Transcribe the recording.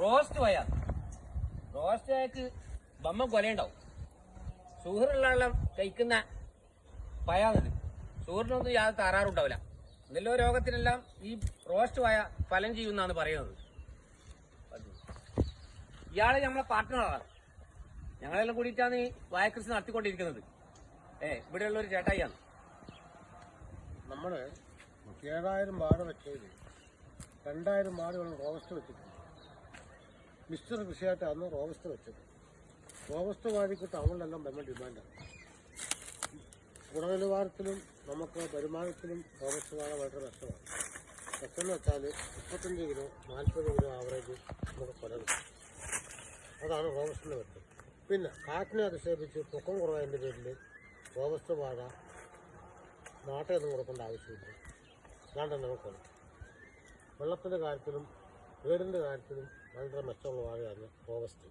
Roast പോയാ roast ആയിട്ട് ബമ്മ കൊലയുണ്ടാവും. ഷുഗറുള്ള കഴിക്കുന്ന പയാന്നത് ഷുഗറിനൊന്നും യാതൊരു തകരാറുണ്ടാവില്ല. എന്തെല്ലോ രോഗത്തിനെല്ലാം ഈ റോസ്റ്റ് പോയ ഫലം ചെയ്യുമെന്നാണ് പറയുന്നത്. ഇയാള് നമ്മളെ പാർട്ട്ണറാണ്. ഞങ്ങളെല്ലാം കൂടിയിട്ടാണ് ഈ വാഴക്കൃഷി നടത്തിക്കൊണ്ടിരിക്കുന്നത്. ഇവിടെയുള്ള ഒരു ചേട്ടായിയാണ്. നമ്മള് 7000 മാട് വെച്ചതിൽ 2000 മാടുകൾ റോബസ്റ്റ് വെച്ചിട്ടുണ്ട്. മിശ്ര കൃഷിയായിട്ടാണ് റോബസ്റ്റ് വെച്ചത്. റോബസ്റ്റ് വാഴയ്ക്ക് ടൗണിലെല്ലാം ഭയങ്കര ഡിമാൻഡാണ്. ഗുണനിലവാരത്തിലും നമുക്ക് വരുമാനത്തിലും റോബസ്റ്റ് വാഴ വളരെ നഷ്ടമാണ്. നഷ്ടമെന്ന് വെച്ചാൽ 35 കിലോ 40 കിലോ ആവറേജ് നമുക്ക് കൊല കിട്ടും. അതാണ് റോബസ്റ്റിൻ്റെ വെച്ചത്. പിന്നെ കാറ്റിനെ അധിക്ഷേപിച്ച് പൊക്കം കുറവായതിൻ്റെ പേരിൽ റോബസ്റ്റ് വാഴ നാട്ടിലൊന്നും കൊടുക്കേണ്ട ആവശ്യമില്ല. അതാണ്ട് നമുക്ക് വെള്ളത്തിൻ്റെ കാര്യത്തിലും വീടിൻ്റെ കാര്യത്തിലും വളരെ മെച്ചമുള്ള വാഴയാണ് റോബസ്റ്റ്.